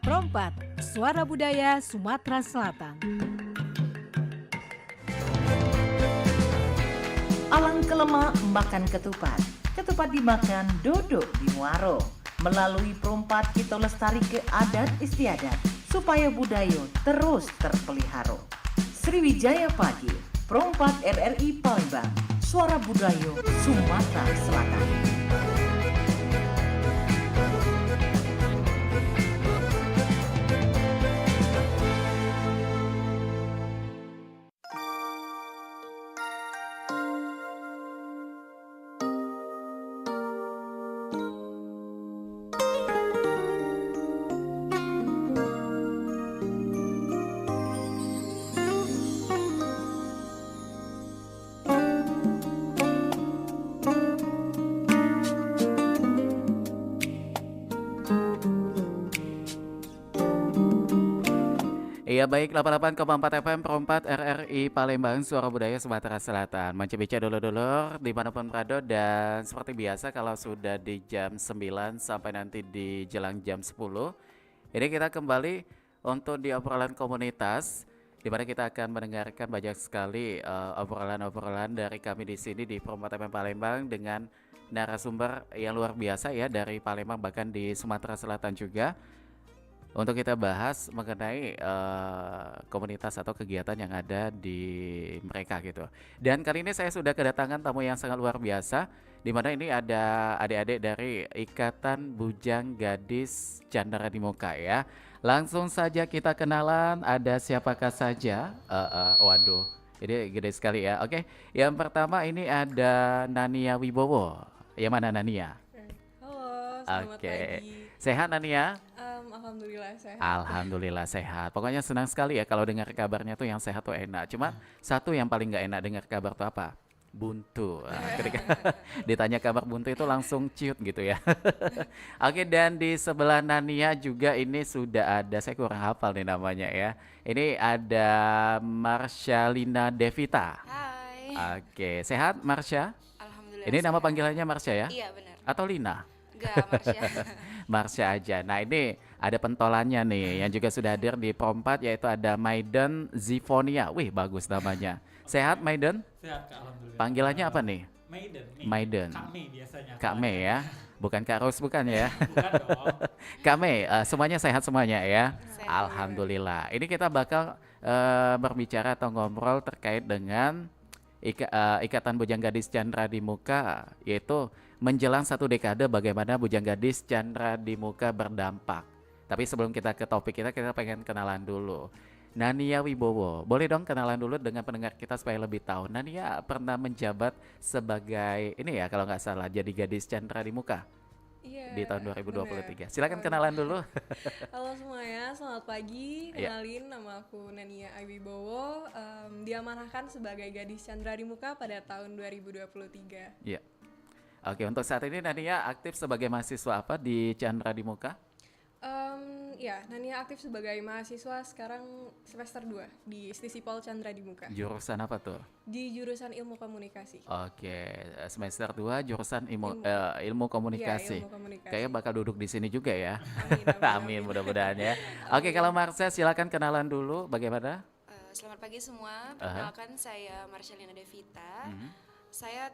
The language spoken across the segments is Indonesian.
Perompat, Suara Budaya Sumatera Selatan. Alang kelema makan ketupat, ketupat dimakan dodok di muaro. Melalui perompat kita lestari ke adat istiadat, supaya budaya terus terpelihara. Sriwijaya Pagi, Perompat RRI Palembang, Suara Budaya Sumatera Selatan. Iya baik, 88,4 FM Perompat RRI Palembang, Suara Budaya Sumatera Selatan. Mancebica dulur-dulur dimanapun berada, dan seperti biasa kalau sudah di jam 9 sampai nanti di jelang jam 10, ini kita kembali untuk di obrolan komunitas, di mana kita akan mendengarkan banyak sekali obrolan-obrolan dari kami di sini di Perompat FM Palembang dengan narasumber yang luar biasa ya, dari Palembang bahkan di Sumatera Selatan juga, untuk kita bahas mengenai komunitas atau kegiatan yang ada di mereka gitu. Dan kali ini saya sudah kedatangan tamu yang sangat luar biasa, di mana ini ada adik-adik dari Ikatan Bujang Gadis Chandra di Muka ya. Langsung saja kita kenalan, ada siapakah saja? Waduh, ini gede sekali ya. Oke, yang pertama ini ada Nania Wibowo. Yang mana Nania? Halo, selamat pagi. Sehat Nania? Alhamdulillah sehat. Alhamdulillah sehat. Pokoknya senang sekali ya kalau dengar kabarnya tuh, yang sehat tuh enak. Cuma satu yang paling nggak enak dengar kabar tuh apa? Buntu. Nah, ketika ditanya kabar buntu itu langsung ciut gitu ya. Oke, dan di sebelah Nania juga ini sudah ada, saya kurang hafal nih namanya ya. Ini ada Marsyalina Devita. Hai. Oke, sehat Marsha? Alhamdulillah. Ini nama sehat. panggilannya Marsha ya? Iya benar. Atau Lina? Enggak, Marsha. Marsha aja. Nah ini ada pentolannya nih yang juga sudah hadir di Perompat, yaitu ada Maiden Zifonia. Wih bagus namanya. Sehat Maiden? Sehat Kak, alhamdulillah. Panggilannya apa nih? Maiden. Maiden. Kak Mei biasanya. Kak Mei ya? Bukan Kak Ros, bukan ya? Bukan dong. Kak Mei, semuanya sehat semuanya ya? Sehat. Alhamdulillah. Ini kita bakal berbicara atau ngobrol terkait dengan Ikatan Bujang Gadis Chandra di Muka, yaitu menjelang 1 dekade bagaimana Bujang Gadis Chandra di Muka berdampak. Tapi sebelum kita ke topik kita pengen kenalan dulu. Nania Wibowo, boleh dong kenalan dulu dengan pendengar kita supaya lebih tahu. Nania pernah menjabat sebagai ini ya kalau nggak salah, jadi Gadis Chandra di Muka Iya. di tahun 2023. benar. Silakan Oh, kenalan iya. dulu. Halo semuanya, selamat pagi. Iya. Kenalin, nama aku Nania Wibowo. Diamanahkan sebagai Gadis Chandra di Muka pada tahun 2023. Iya. Oke, untuk saat ini Nania aktif sebagai mahasiswa apa di Chandra di Muka? Ya, Nania aktif sebagai mahasiswa sekarang semester 2 di Stisipol Chandra di Muka. Jurusan apa tuh? Di jurusan Ilmu Komunikasi. Oke, semester 2 jurusan ilmu Ilmu komunikasi. Iya, ilmu komunikasi. Kayaknya bakal duduk di sini juga ya. Amin, Amin, mudah-mudahan ya. Oke, kalau Marsha silakan kenalan dulu bagaimana? Selamat pagi semua. Perkenalkan saya Marsyalina Devita. Saya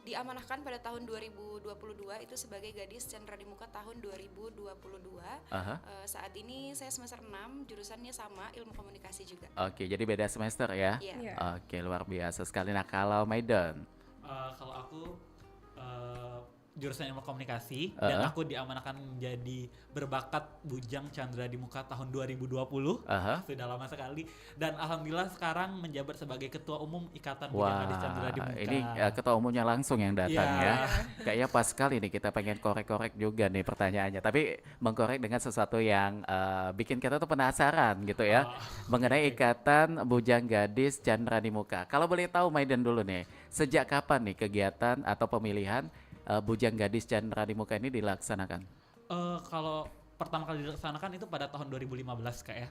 diamanahkan pada tahun 2022 itu sebagai Gadis Chandra di Muka tahun 2022. Saat ini saya semester 6, jurusannya sama, Ilmu Komunikasi juga. Oke, jadi beda semester ya? Iya. Iya. Oke, luar biasa sekali. Nah, kalau Maiden, Kalau aku jurusan ilmu komunikasi dan aku diamanahkan menjadi berbakat Bujang Chandra di Muka tahun 2020. Sudah lama sekali, dan alhamdulillah sekarang menjabat sebagai ketua umum Ikatan Bujang Gadis Chandra di Muka. ini ketua umumnya langsung yang datang Iya. ya. Kayaknya pas sekali nih, kita pengen korek-korek juga nih pertanyaannya. Tapi mengkorek dengan sesuatu yang bikin kita tuh penasaran gitu ya. Mengenai Ikatan Bujang Gadis Chandra di Muka. Kalau boleh tahu Maiden dulu nih, sejak kapan nih kegiatan atau pemilihan Bujang Gadis Chandra di Muka ini dilaksanakan? Kalau pertama kali dilaksanakan itu pada tahun 2015 Kak ya.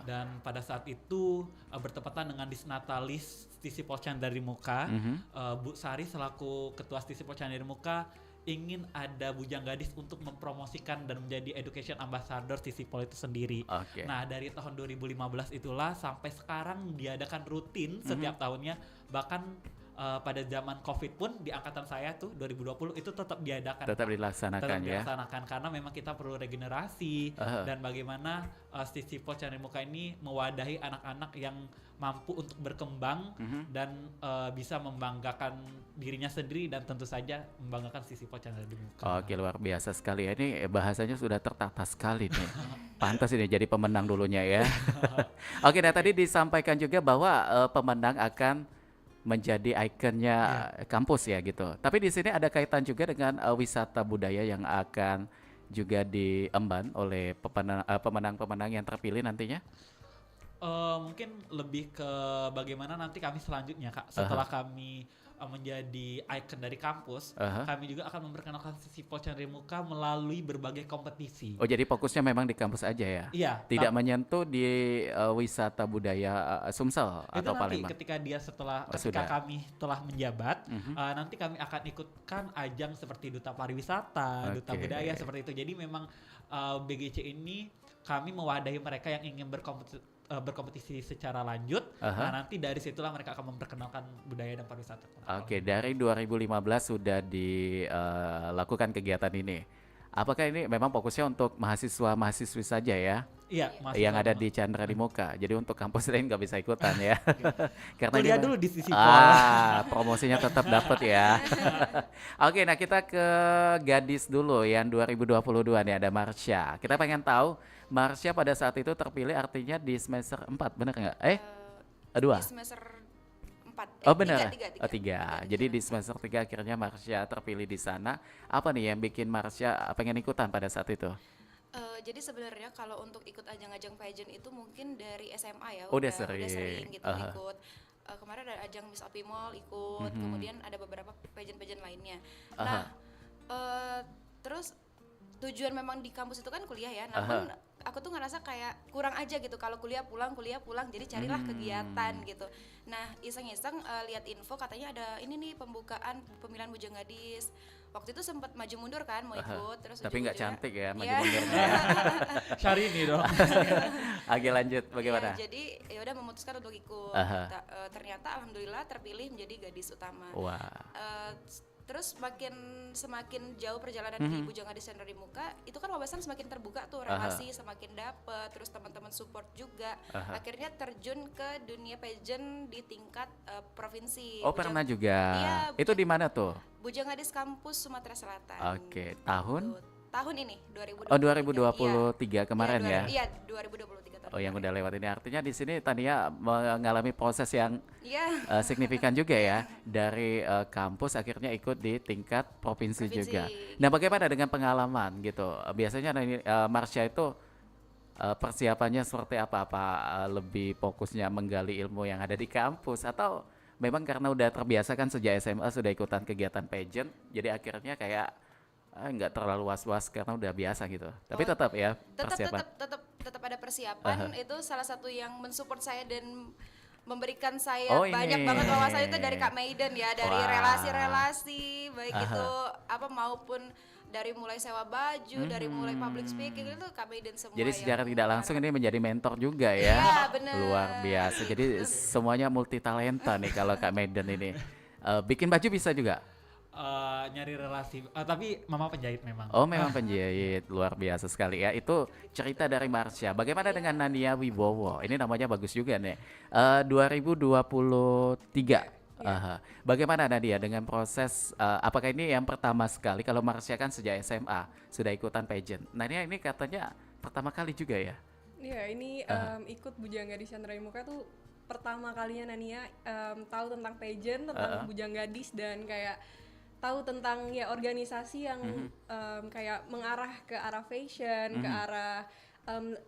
Dan pada saat itu bertepatan dengan Disnatalis Stisipol Chandra di Muka. Bu Sari selaku ketua Stisipol Chandra di Muka ingin ada Bujang Gadis untuk mempromosikan dan menjadi education ambassador Sisipol itu sendiri. Nah dari tahun 2015 itulah sampai sekarang diadakan rutin setiap tahunnya, bahkan pada zaman COVID pun di angkatan saya tuh 2020 itu tetap diadakan. Tetap dilaksanakan dilaksanakan karena memang kita perlu regenerasi dan bagaimana Sisipol Chandra Muka ini mewadahi anak-anak yang mampu untuk berkembang dan bisa membanggakan dirinya sendiri dan tentu saja membanggakan Sisipol Chandra Muka. Oke, luar biasa sekali ya. Ini bahasanya sudah tertata sekali nih. Pantas ini jadi pemenang dulunya ya. Oke, nah tadi disampaikan juga bahwa pemenang akan menjadi ikonnya kampus ya gitu. Tapi di sini ada kaitan juga dengan wisata budaya yang akan juga diemban oleh pemenang-pemenang yang terpilih nantinya. Mungkin lebih ke bagaimana nanti kami selanjutnya Kak, setelah kami menjadi ikon dari kampus, kami juga akan memperkenalkan Sisipol Chandra Muka melalui berbagai kompetisi. Oh, jadi fokusnya memang di kampus aja ya? Iya. Tidak menyentuh di wisata budaya Sumsel itu atau nanti Palembang? ketika kami telah menjabat, nanti kami akan ikutkan ajang seperti Duta Pariwisata, Duta Budaya seperti itu. Jadi memang BGC ini kami mewadahi mereka yang ingin berkompetisi secara lanjut. Nah nanti dari situlah mereka akan memperkenalkan budaya dan pariwisata. Oke, dari 2015 sudah dilakukan kegiatan ini. Apakah ini memang fokusnya untuk mahasiswa-mahasiswi saja ya? Iya, yang ada di Chandra di Muka. Jadi untuk kampus lain nggak bisa ikutan ya. Karena kuliah dulu di Sisipol. Promosinya tetap dapat ya. Oke, nah kita ke gadis dulu yang 2022 nih, ada Marsha. Kita pengen tahu Marsha pada saat itu terpilih artinya di semester 4, benar nggak? 2? Di semester 4. Oh benar. 3. Jadi di semester 3 akhirnya Marsha terpilih di sana. Apa nih yang bikin Marsha pengen ikutan pada saat itu? Jadi sebenarnya kalau untuk ikut ajang-ajang pageant itu mungkin dari SMA ya, udah sering gitu ikut. Kemarin ada ajang Miss Api Mall ikut, kemudian ada beberapa pageant-pageant lainnya. Nah, terus tujuan memang di kampus itu kan kuliah ya, namun aku tuh ngerasa kayak kurang aja gitu kalau kuliah pulang, jadi carilah kegiatan gitu. Nah iseng-iseng lihat info katanya ada ini nih pembukaan pemilihan Bujang Gadis. Waktu itu sempat maju mundur kan mau ikut, terus tapi nggak cantik ya maju Iya. mundurnya. Syahrini dong. Oke, lanjut bagaimana? Iya, jadi ya udah memutuskan untuk ikut. Ternyata alhamdulillah terpilih menjadi gadis utama. Wah. Terus semakin jauh perjalanan di Bujang Gadis Chandra di Muka, itu kan wawasan semakin terbuka tuh, relasi semakin dapet, terus teman-teman support juga. Akhirnya terjun ke dunia pageant di tingkat provinsi. Oh, pernah juga. Iya, Itu di mana tuh? Bujang Gadis Kampus Sumatera Selatan. Oke, tahun? Tahun ini 2023. Oh, 2023 kemarin ya? Iya, 2023 tahun. Oh, yang udah lewat ini artinya di sini Tania mengalami proses yang Iya. signifikan juga ya, dari kampus akhirnya ikut di tingkat provinsi juga. Nah, bagaimana dengan pengalaman gitu? Biasanya Marsha itu persiapannya seperti apa? Lebih fokusnya menggali ilmu yang ada di kampus atau memang karena udah terbiasa kan sejak SMA sudah ikutan kegiatan pageant, jadi akhirnya kayak nggak terlalu was-was karena udah biasa gitu. Tapi tetap ya persiapan. Tetap ada persiapan. Itu salah satu yang mensupport saya dan memberikan saya ini. banyak banget wawasan itu dari Kak Maiden ya, dari Wah. relasi-relasi baik itu maupun dari mulai sewa baju, dari mulai public speaking itu Kak Maiden semua. Jadi secara tidak langsung ini menjadi mentor juga ya. Iya, bener. Luar biasa. Jadi semuanya multi talenta nih kalau Kak Maiden ini. Bikin baju bisa juga. Nyari relasi, tapi mama penjahit memang. Oh, memang penjahit. Luar biasa sekali ya. Itu cerita dari Marsha. Bagaimana dengan Nania Wibowo? Ini namanya bagus juga nih. 2023. Bagaimana Nadia dengan proses, apakah ini yang pertama sekali? Kalau Marsha kan sejak SMA sudah ikutan pageant. Nania ini katanya pertama kali juga ya? Iya, ini ikut Bujang Gadis Chandra di Muka tuh pertama kalinya Nania tahu tentang pageant, tentang Bujang Gadis, dan kayak tahu tentang ya organisasi yang kayak mengarah ke arah fashion, ke arah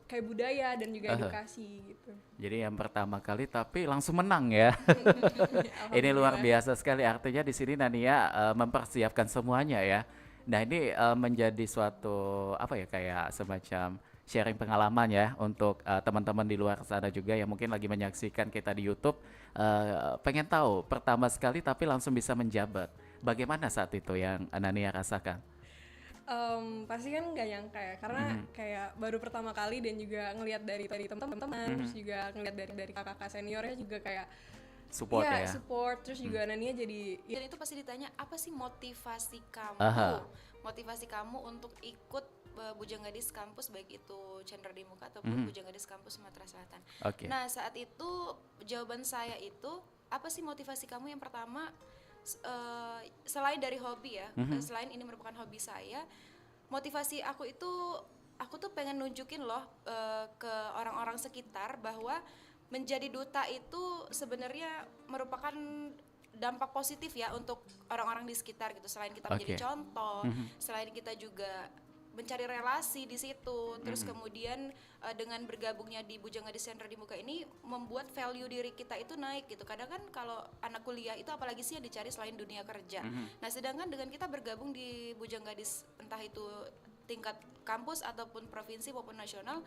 kayak budaya dan juga edukasi gitu. Jadi yang pertama kali tapi langsung menang ya. Ini luar biasa sekali, artinya di sini Nania mempersiapkan semuanya ya. Nah ini menjadi suatu apa ya, kayak semacam sharing pengalaman ya untuk teman-teman di luar sana juga yang mungkin lagi menyaksikan kita di YouTube, pengen tahu pertama sekali tapi langsung bisa menjabat. Bagaimana saat itu yang Nania rasakan? Pasti kan nggak nyangka ya, karena kayak baru pertama kali dan juga ngelihat dari teman-teman, terus juga ngelihat dari kakak seniornya juga kayak Support ya. Support, terus juga Nania jadi dan itu pasti ditanya apa sih motivasi kamu, motivasi kamu untuk ikut Bujang Gadis kampus, baik itu Chandra di Muka ataupun Bujang Gadis kampus Sumatera Selatan. Nah saat itu jawaban saya itu, apa sih motivasi kamu? Yang pertama, selain dari hobi ya, selain ini merupakan hobi saya, motivasi aku itu, aku tuh pengen nunjukin loh ke orang-orang sekitar bahwa menjadi duta itu sebenarnya merupakan dampak positif ya untuk orang-orang di sekitar gitu. Selain kita menjadi contoh, selain kita juga mencari relasi di situ, terus kemudian dengan bergabungnya di Bujang Gadis Chandra di Muka ini membuat value diri kita itu naik gitu. Kadang kan kalau anak kuliah itu apalagi sih yang dicari selain dunia kerja. Nah sedangkan dengan kita bergabung di Bujang Gadis, entah itu tingkat kampus ataupun provinsi maupun nasional,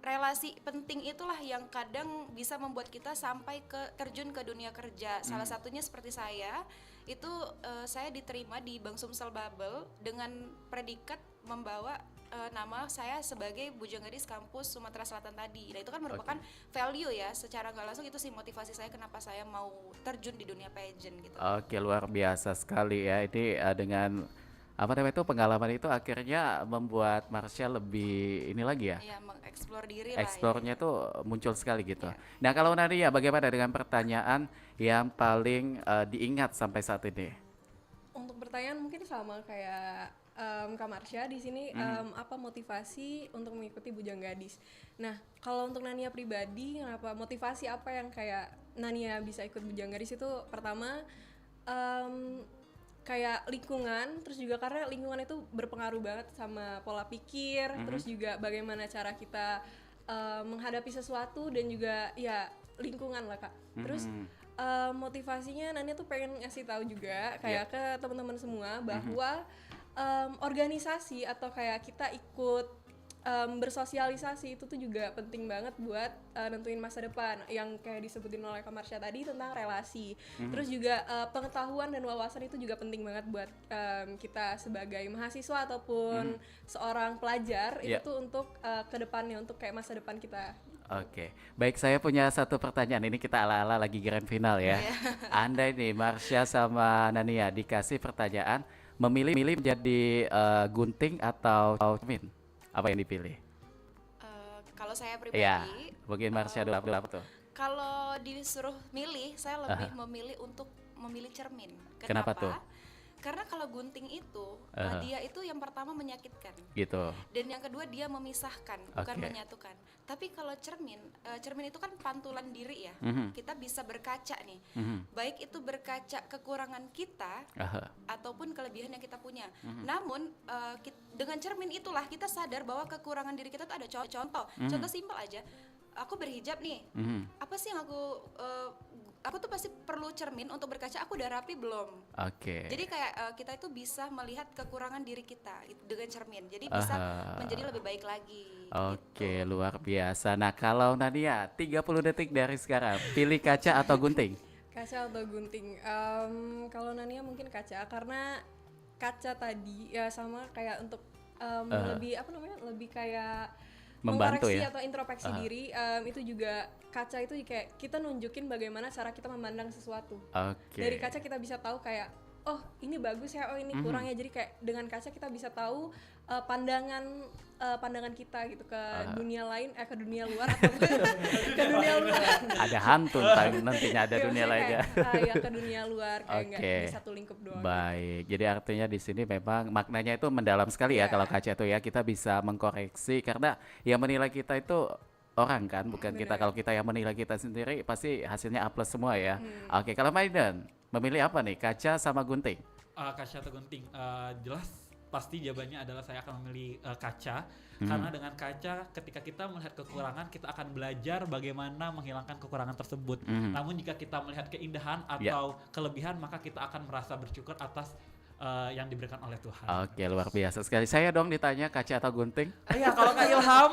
relasi penting itulah yang kadang bisa membuat kita sampai terjun ke dunia kerja. Salah satunya seperti saya, itu saya diterima di Bank Sumsel Babel dengan predikat membawa nama saya sebagai Bujang Gadis kampus Sumatera Selatan tadi. Nah itu kan merupakan value ya, secara nggak langsung itu sih motivasi saya kenapa saya mau terjun di dunia pageant gitu. Oke, luar biasa sekali ya. Ini dengan apa namanya itu, pengalaman itu akhirnya membuat Marsha lebih ini lagi ya, mengeksplor diri eksplornya lah ya. tuh muncul sekali gitu. Nah kalau Nadia, bagaimana dengan pertanyaan yang paling diingat sampai saat ini? Untuk pertanyaan mungkin sama kayak Kak Marsha di sini, apa motivasi untuk mengikuti Bujang Gadis. Nah kalau untuk Nania pribadi, kenapa motivasi apa yang kayak Nania bisa ikut Bujang Gadis itu, pertama kayak lingkungan, terus juga karena lingkungan itu berpengaruh banget sama pola pikir, terus juga bagaimana cara kita menghadapi sesuatu dan juga ya lingkungan lah Kak. Terus motivasinya Nania tuh pengen ngasih tahu juga kayak ke teman-teman semua bahwa organisasi atau kayak kita ikut bersosialisasi itu tuh juga penting banget buat nentuin masa depan, yang kayak disebutin oleh Kak Marsha tadi tentang relasi. Terus juga pengetahuan dan wawasan itu juga penting banget buat kita sebagai mahasiswa ataupun seorang pelajar itu tuh untuk kedepannya, untuk kayak masa depan kita. Oke, baik, saya punya satu pertanyaan. Ini kita ala-ala lagi grand final ya. Anda ini Marsha sama Nania dikasih pertanyaan, memilih menjadi gunting atau cermin, apa yang dipilih? Kalau saya pribadi, ya, mungkin Marsha dulu apa tuh? Kalau disuruh milih, saya lebih memilih untuk memilih cermin. Kenapa tuh? Karena kalau gunting itu, dia itu yang pertama menyakitkan. Gitu. Dan yang kedua dia memisahkan, bukan menyatukan. Tapi kalau cermin itu kan pantulan diri ya. Kita bisa berkaca nih. Baik itu berkaca kekurangan kita ataupun kelebihan yang kita punya. Namun dengan cermin itulah kita sadar bahwa kekurangan diri kita tuh ada contoh. Contoh simpel aja. Aku berhijab nih. Apa sih yang aku tuh pasti perlu cermin untuk berkaca, aku udah rapi belum? Jadi kayak kita itu bisa melihat kekurangan diri kita dengan cermin. Jadi bisa menjadi lebih baik lagi. Gitu. Luar biasa. Nah, kalau Nadia 30 detik dari sekarang, pilih kaca atau gunting? Kaca atau gunting? Kalau Nania mungkin kaca, karena kaca tadi ya sama kayak untuk lebih apa namanya? Lebih kayak membantu mengkoreksi ya, atau introspeksi diri. Itu juga kaca itu kayak kita nunjukin bagaimana cara kita memandang sesuatu. Dari kaca kita bisa tahu kayak oh ini bagus ya, oh ini kurang ya. Jadi kayak dengan kaca kita bisa tahu pandangan kita gitu ke dunia lain, ke dunia luar atau ke dunia luar. Ada hantu nantinya, ada dunia lain ya. Ya ke dunia luar, kayak nggak di satu lingkup doang. Baik, jadi artinya di sini memang maknanya itu mendalam sekali ya kalau kaca itu ya, kita bisa mengkoreksi karena yang menilai kita itu orang kan, bukan kita. Kalau kita yang menilai kita sendiri pasti hasilnya A+ semua ya. Kalau Maiden memilih apa nih, kaca sama gunting? Kaca atau gunting? Jelas pasti jawabannya adalah saya akan memilih kaca. Karena dengan kaca ketika kita melihat kekurangan, kita akan belajar bagaimana menghilangkan kekurangan tersebut. Namun jika kita melihat keindahan atau kelebihan, maka kita akan merasa bersyukur atas yang diberikan oleh Tuhan. Oke, luar biasa sekali. Saya dong ditanya kaca atau gunting? Iya, kalau Kak Ilham,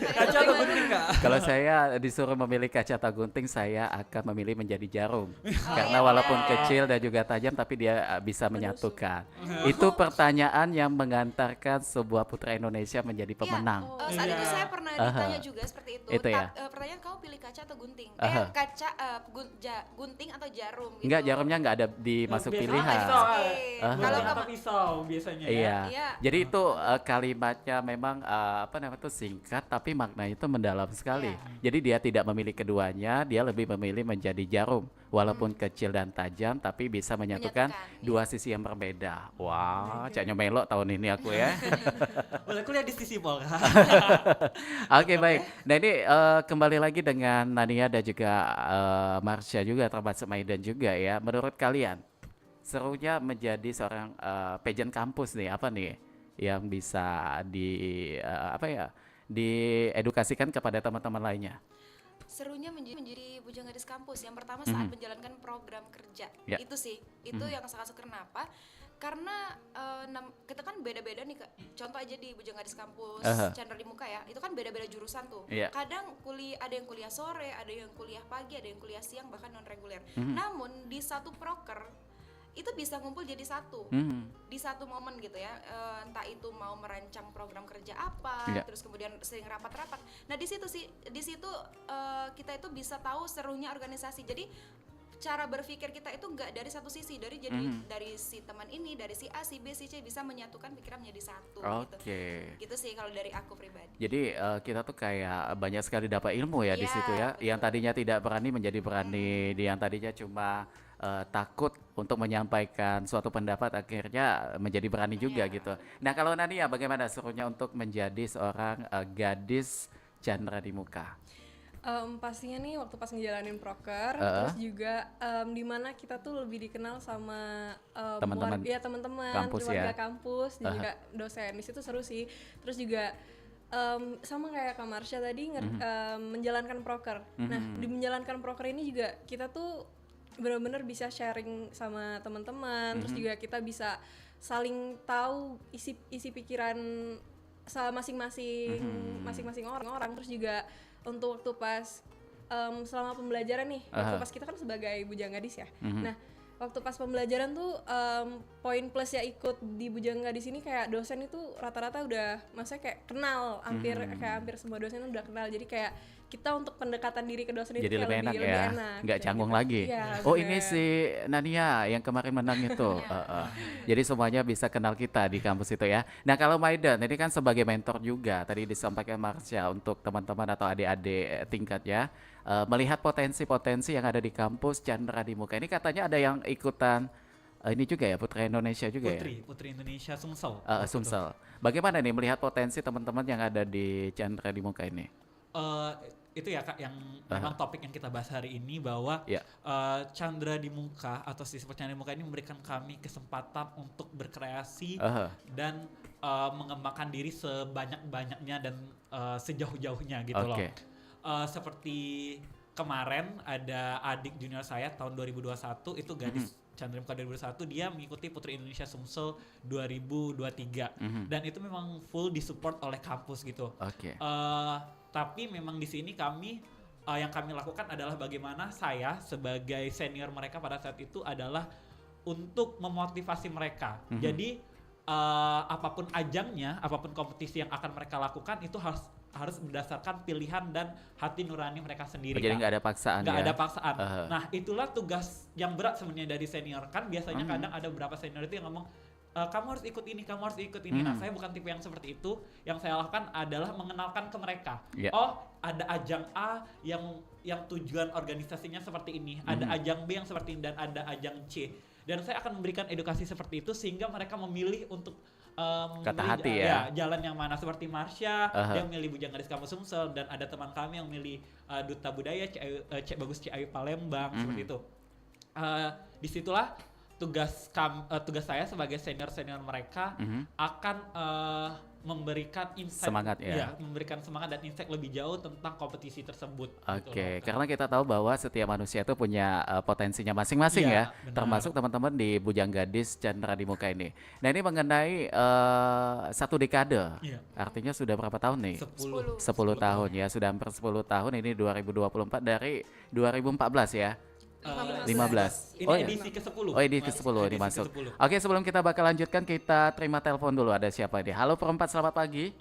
kaca atau gunting Kak? Kalau saya disuruh memilih kaca atau gunting, saya akan memilih menjadi jarum. Karena walaupun kecil dan juga tajam, tapi dia bisa menyatukan. Itu pertanyaan yang mengantarkan sebuah putra Indonesia menjadi pemenang. Saat itu saya pernah ditanya juga seperti itu. Ya? Pertanyaan kamu pilih kaca atau gunting? Gunting atau jarum? Gitu. Enggak, jarumnya enggak ada dimasuk pilihan. Kalau atau pisau biasanya ya. Iya. Jadi itu kalimatnya memang singkat tapi maknanya itu mendalam sekali. Jadi dia tidak memilih keduanya, dia lebih memilih menjadi jarum. Walaupun kecil dan tajam tapi bisa menyatukan dua sisi yang berbeda. Wah, caknya melo tahun ini aku ya. Boleh kuliah di sisi Pol. Oke, baik. Nah ini kembali lagi dengan Nania dan juga Marsha juga termasuk Maidan juga ya. Menurut kalian serunya menjadi seorang pageant kampus nih apa nih yang bisa diedukasikan kepada teman-teman lainnya? Serunya menjadi bujang gadis kampus yang pertama saat menjalankan program kerja. Itu sih, itu yang sangat suka. Kenapa? Karena kita kan beda-beda nih Kak. Contoh aja di bujang gadis kampus Chandra di Muka ya, itu kan beda-beda jurusan tuh. Kadang ada yang kuliah sore, ada yang kuliah pagi, ada yang kuliah siang, bahkan non reguler. Namun di satu proker itu bisa ngumpul jadi satu di satu momen gitu ya, entah itu mau merancang program kerja apa, terus kemudian sering rapat-rapat. Nah di situ kita itu bisa tahu serunya organisasi. Jadi cara berpikir kita itu enggak dari satu sisi, dari si teman ini, dari si A, si B, si C bisa menyatukan pikiran menjadi satu. Gitu sih kalau dari aku pribadi. Jadi kita tuh kayak banyak sekali dapat ilmu ya di situ ya. Betul. Yang tadinya tidak berani menjadi berani, yang tadinya cuma takut untuk menyampaikan suatu pendapat akhirnya menjadi berani juga gitu. Nah kalau Nania bagaimana serunya untuk menjadi seorang gadis Chandra di Muka? Pastinya nih waktu pas ngejalanin proker, terus juga di mana kita tuh lebih dikenal sama teman-teman keluarga kampus dan juga dosen. Di situ seru sih. Terus juga sama kayak Kak Marsha tadi menjalankan proker. Nah di menjalankan proker ini juga kita tuh benar-benar bisa sharing sama teman-teman, terus juga kita bisa saling tahu isi pikiran masing-masing orang. Terus juga untuk waktu pas selama pembelajaran nih, waktu pas kita kan sebagai bujang gadis ya. Nah waktu pas pembelajaran tuh poin plus ya ikut di bujang gadis ini kayak dosen itu rata-rata udah maksudnya kayak kenal, hampir semua dosen udah kenal. Jadi kayak kita untuk pendekatan diri ke dosen jadi itu lebih enak ya, nggak canggung lagi. Ya, ini si Nania yang kemarin menang itu. Jadi semuanya bisa kenal kita di kampus itu ya. Nah kalau Maidan ini kan sebagai mentor juga tadi disampaikan Marsha untuk teman-teman atau adik-adik tingkat ya, melihat potensi-potensi yang ada di kampus Chandra di Muka ini katanya ada yang ikutan ini juga ya, Putri Indonesia juga Putri Indonesia Sumsel. Sumsel. Bagaimana nih melihat potensi teman-teman yang ada di Chandra di Muka ini? Itu ya Kak yang memang topik yang kita bahas hari ini bahwa Chandra di Muka atau siswa Chandra di Muka ini memberikan kami kesempatan untuk berkreasi dan mengembangkan diri sebanyak-banyaknya dan sejauh-jauhnya gitu loh. Seperti kemarin ada adik junior saya tahun 2021 itu gadis Chandra Muka 2021, dia mengikuti Putri Indonesia Sumsel 2023 dan itu memang full disupport oleh kampus gitu. Tapi memang di sini yang kami lakukan adalah bagaimana saya sebagai senior mereka pada saat itu adalah untuk memotivasi mereka. Jadi apapun ajangnya, apapun kompetisi yang akan mereka lakukan itu harus berdasarkan pilihan dan hati nurani mereka sendiri. Jadi nggak ada paksaan. Nggak ada paksaan. Nah itulah tugas yang berat sebenarnya dari senior. Kan biasanya kadang ada beberapa senior itu yang ngomong kamu harus ikut ini, kamu harus ikut ini. Nah saya bukan tipe yang seperti itu. Yang saya lakukan adalah mengenalkan ke mereka. Oh ada ajang A yang tujuan organisasinya seperti ini, ada ajang B yang seperti ini, dan ada ajang C. Dan saya akan memberikan edukasi seperti itu sehingga mereka memilih untuk kata hati ya jalan yang mana. Seperti Marsha dia memilih bujang gadis kampus Sumsel, dan ada teman kami yang memilih duta budaya Cek Bagus Ciawi Palembang seperti itu. Disitulah tugas saya sebagai senior mereka akan memberikan insight semangat ya. Memberikan semangat dan insight lebih jauh tentang kompetisi tersebut. Oke, karena kita tahu bahwa setiap manusia itu punya potensinya masing-masing ya, benar. termasuk teman-teman di Bujang Gadis Chandra di Muka ini. Nah ini mengenai 1 dekade, artinya sudah berapa tahun nih? 10 tahun ya, sudah hampir 10 tahun. Ini 2024 dari 2014 ya. 15. Ini edisi ke-10. Oh, edisi ke-10 ini masuk. Oke, sebelum kita bakal lanjutkan, kita terima telepon dulu. Ada siapa ini? Halo Perempat, selamat pagi.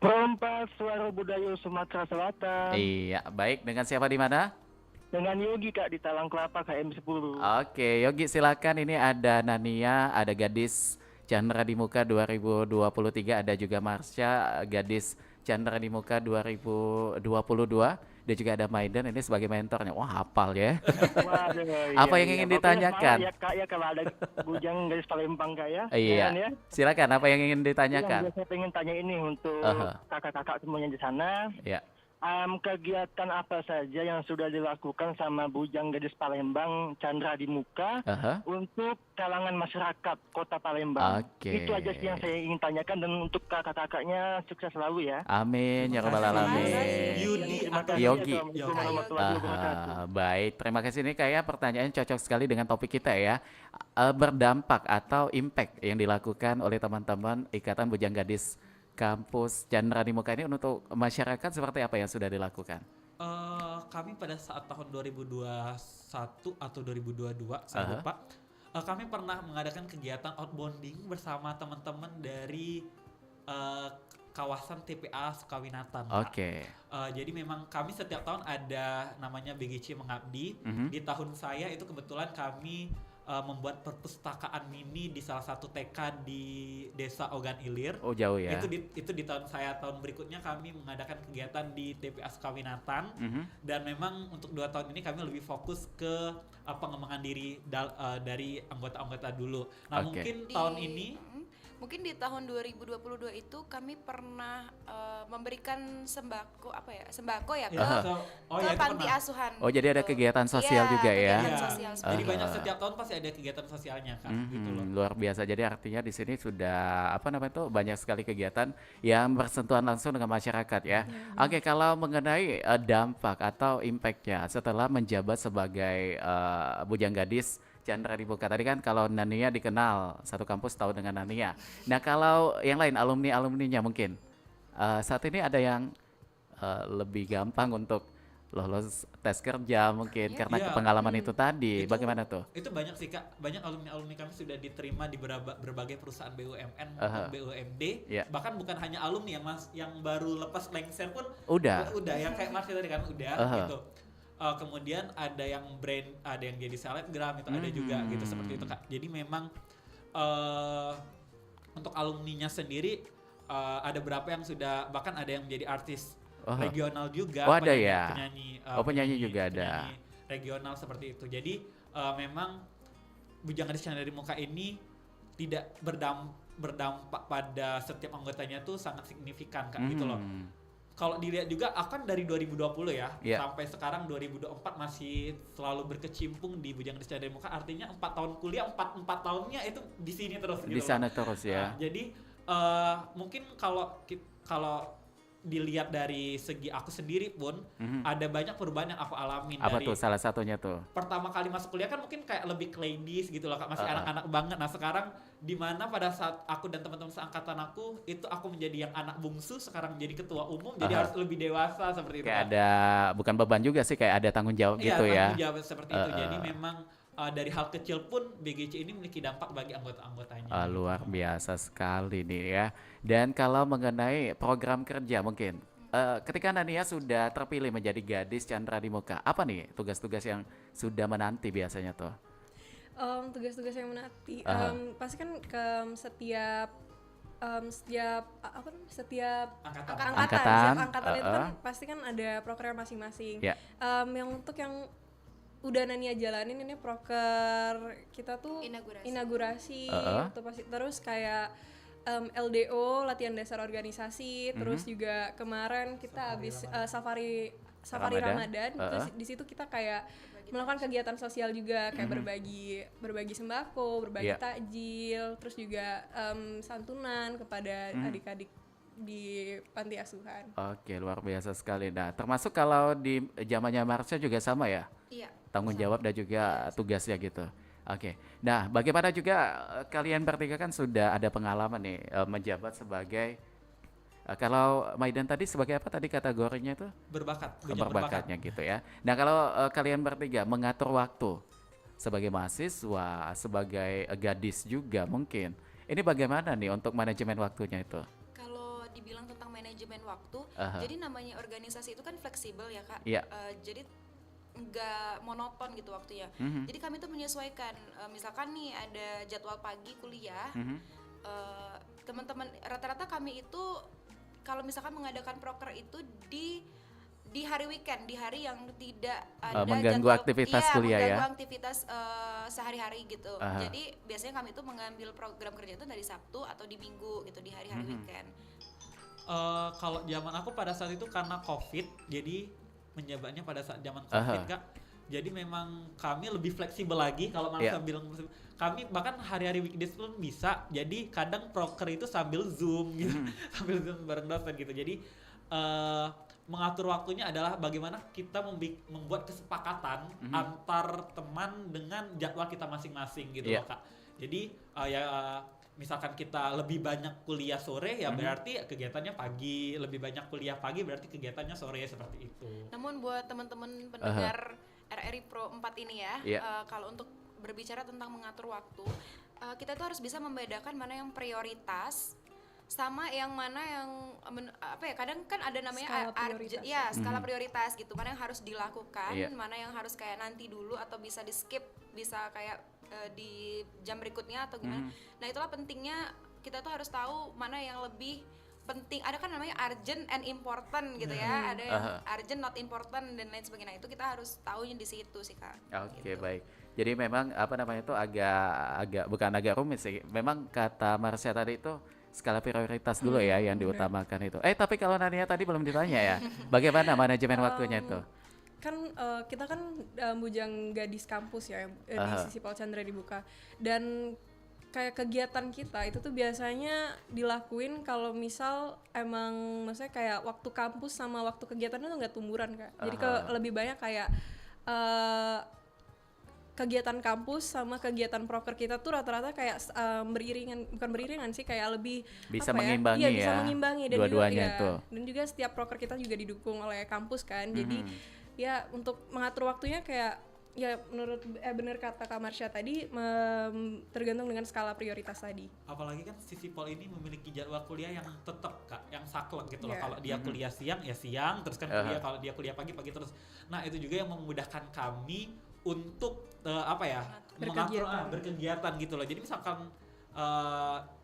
Perempat Suara Budaya Sumatera Selatan. Iya, baik. Dengan siapa di mana? Dengan Yogi Kak di Talang Kelapa KM10. Oke, Yogi silakan. Ini ada Nania, ada Gadis Chandra di Muka 2023, ada juga Marsha, Gadis Chandra di Muka 2022. Dan juga ada Maiden ini sebagai mentornya. Wah, hafal ya. Waduh, Apa yang ingin ditanyakan? Ya Kak ya, kalau ada Bujang Gadis Palembang Kak ya. Iya. Ya. Silakan, apa yang ingin ditanyakan? Yang saya pengen tanya ini untuk kakak-kakak semuanya di sana. Ya. Kegiatan apa saja yang sudah dilakukan sama Bujang Gadis Palembang Chandra di Muka untuk kalangan masyarakat Kota Palembang. Itu aja sih yang saya ingin tanyakan, dan untuk kakak-kakaknya sukses selalu ya. Amin ya rabbal alamin. Yogi. Baik, terima kasih. Ini kayak pertanyaannya cocok sekali dengan topik kita ya. Berdampak atau impact yang dilakukan oleh teman-teman Ikatan Bujang Gadis Kampus Chandra di Muka ini untuk masyarakat seperti apa yang sudah dilakukan? Kami pada saat tahun 2021 atau 2022, saya lupa, kami pernah mengadakan kegiatan outbounding bersama teman-teman dari kawasan TPA Sukawinatan. Oke. Jadi memang kami setiap tahun ada namanya BGC Mengabdi. Di tahun saya itu kebetulan kami membuat perpustakaan mini di salah satu TK di Desa Ogan Ilir. Oh, jauh ya. Itu di tahun saya. Tahun berikutnya kami mengadakan kegiatan di TPA Sukawinatan. Dan memang untuk 2 tahun ini kami lebih fokus ke pengembangan diri dari anggota-anggota dulu. Nah, mungkin tahun ini mungkin di tahun 2022 itu kami pernah memberikan sembako ya ke panti asuhan. Oh, jadi ada kegiatan sosial juga ya. Sosial jadi banyak, setiap tahun pasti ada kegiatan sosialnya kan. Gitu loh. Luar biasa. Jadi artinya di sini sudah banyak sekali kegiatan yang bersentuhan langsung dengan masyarakat ya. Oke, kalau mengenai dampak atau impact-nya setelah menjabat sebagai Bujang Gadis Chandra di Muka, tadi kan kalau Nania dikenal satu kampus tahu dengan Nania. Nah, kalau yang lain alumninya mungkin saat ini ada yang lebih gampang untuk lolos tes kerja mungkin karena pengalaman itu tadi. Bagaimana tuh? Itu banyak sih Kak, banyak alumni kami sudah diterima di berbagai perusahaan BUMN, BUMD. Bahkan bukan hanya alumni yang baru lepas lengser pun udah yang kayak Mas tadi kan udah gitu. Kemudian ada yang brand, ada yang jadi selebgram itu ada juga gitu, seperti itu Kak. Jadi memang untuk alumninya sendiri ada berapa yang sudah, bahkan ada yang menjadi artis regional juga. Oh, ada ya. Penyanyi juga ada. Penyanyi regional seperti itu. Jadi memang Bujang Gadis Chandra di Muka ini tidak berdampak pada setiap anggotanya tuh sangat signifikan Kak gitu loh. Kalau dilihat juga akan dari 2020 ya sampai sekarang 2024 masih selalu berkecimpung di Bujang Gadis Chandra di Muka. Artinya 4 tahun kuliah, 4 tahunnya itu di sini terus gitu. Di sana terus ya. Nah, jadi mungkin kalau dilihat dari segi aku sendiri pun ada banyak perubahan yang aku alamin. Apa tuh salah satunya tuh? Pertama kali masuk kuliah kan mungkin kayak lebih ladies gitu loh Kak, masih anak-anak banget. Nah sekarang dimana pada saat aku dan teman-teman seangkatan aku itu aku menjadi yang anak bungsu, sekarang menjadi ketua umum, jadi harus lebih dewasa seperti itu. Kayak ada bukan beban juga sih, kayak ada tanggung jawab gitu ya. Tanggung jawab seperti itu. Jadi memang dari hal kecil pun BGC ini memiliki dampak bagi anggota-anggotanya. Luar biasa sekali nih ya. Dan kalau mengenai program kerja mungkin, ketika Nania sudah terpilih menjadi Gadis Chandra di Muka, apa nih tugas-tugas yang sudah menanti biasanya tuh? Tugas-tugas yang menanti, pasti kan ke setiap angkatan itu kan pasti kan ada proker masing-masing. Yang untuk yang udah Nania jalanin ini proker kita tuh inaugurasi itu pasti, terus kayak LDO latihan dasar organisasi, terus juga kemarin kita habis safari Ramadan. Terus di situ kita kayak melakukan kegiatan sosial juga kayak berbagi sembako, berbagi takjil, terus juga santunan kepada adik-adik di panti asuhan. Oke, luar biasa sekali. Nah, termasuk kalau di zamannya Marsha juga sama ya? Iya. Tanggung jawab dan juga tugasnya gitu. Oke. Nah, bagaimana juga kalian bertiga kan sudah ada pengalaman nih menjabat sebagai kalau Maidan tadi sebagai apa tadi kategorinya itu? Berbakatnya gitu ya. Nah, kalau kalian bertiga mengatur waktu sebagai mahasiswa, sebagai gadis juga mungkin. Ini bagaimana nih untuk manajemen waktunya itu? Kalau dibilang tentang manajemen waktu, jadi namanya organisasi itu kan fleksibel ya Kak. Jadi nggak monoton gitu waktunya. Jadi kami tuh menyesuaikan. Misalkan nih ada jadwal pagi kuliah, teman-teman rata-rata kami itu kalau misalkan mengadakan proker itu di hari weekend, di hari yang tidak ada mengganggu jadwal, aktivitas kuliah mengganggu ya, aktivitas sehari-hari gitu. Jadi biasanya kami itu mengambil program kerja itu dari Sabtu atau di Minggu gitu, di hari-hari weekend. Kalau zaman aku pada saat itu karena COVID, jadi menjabatnya pada saat zaman COVID Kak. Jadi memang kami lebih fleksibel lagi. Kalau Marsa bilang kami bahkan hari-hari weekdays pun bisa. Jadi kadang proker itu sambil Zoom gitu, sambil Zoom bareng dosen gitu. Jadi mengatur waktunya adalah bagaimana kita membuat kesepakatan antar teman dengan jadwal kita masing-masing gitu loh Kak. Jadi misalkan kita lebih banyak kuliah sore ya berarti kegiatannya pagi, lebih banyak kuliah pagi berarti kegiatannya sore, seperti itu. Namun buat teman-teman pendengar RRI Pro 4 ini ya, kalau untuk berbicara tentang mengatur waktu, kita tuh harus bisa membedakan mana yang prioritas sama yang mana yang kadang kan ada namanya skala prioritas gitu, mana yang harus dilakukan, mana yang harus kayak nanti dulu atau bisa di skip, bisa kayak di jam berikutnya atau gimana. Nah itulah pentingnya kita tuh harus tahu mana yang lebih penting. Ada kan namanya urgent and important gitu ya, ada yang urgent not important dan lain sebagainya. Itu kita harus tahunya di situ sih Kak. Oke, gitu. baik. Jadi memang itu agak bukan agak rumit sih. Memang kata Marsha tadi itu skala prioritas dulu ya yang diutamakan itu. Tapi kalau Nania tadi belum ditanya ya. Bagaimana manajemen waktunya itu? Kan kita kan bujang gadis kampus ya di Sisipol Chandra dibuka, dan kayak kegiatan kita itu tuh biasanya dilakuin kalau misal emang maksudnya kayak waktu kampus sama waktu kegiatan itu nggak tumburan Kak. Jadi lebih banyak kayak kegiatan kampus sama kegiatan proker kita tuh rata-rata kayak bukan beriringan sih, kayak lebih bisa mengimbangi ya, bisa mengimbangi dan dua-duanya juga, itu. Dan juga setiap proker kita juga didukung oleh kampus kan. Jadi ya untuk mengatur waktunya kayak ya menurut bener kata Kak Marsha tadi, tergantung dengan skala prioritas tadi. Apalagi kan Sisipol ini memiliki jadwal kuliah yang tetap Kak, yang saklek gitu loh. Kalau dia kuliah siang ya siang, terus kan kuliah, kalau dia kuliah pagi terus. Nah itu juga yang memudahkan kami untuk berkegiatan gitu loh. Jadi misalkan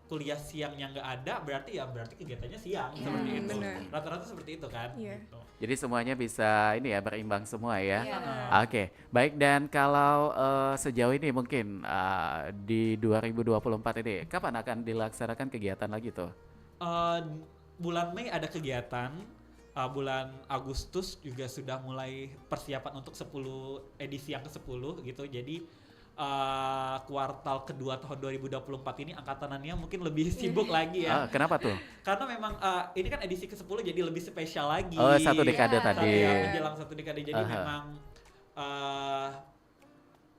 kuliah siangnya nggak ada, berarti kegiatannya siang, seperti itu. Bener. Rata-rata seperti itu kan. Gitu. Jadi semuanya bisa berimbang semua ya. Oke, baik. Dan kalau sejauh ini mungkin di 2024 ini kapan akan dilaksanakan kegiatan lagi tuh? Bulan Mei ada kegiatan. Bulan Agustus juga sudah mulai persiapan untuk 10 edisi yang ke-10 gitu. Jadi kuartal kedua tahun 2024 ini angkatanannya mungkin lebih sibuk lagi ya. Kenapa tuh? Karena memang ini kan edisi ke-10 jadi lebih spesial lagi. Satu dekade tadi. Menjelang satu dekade. Jadi memang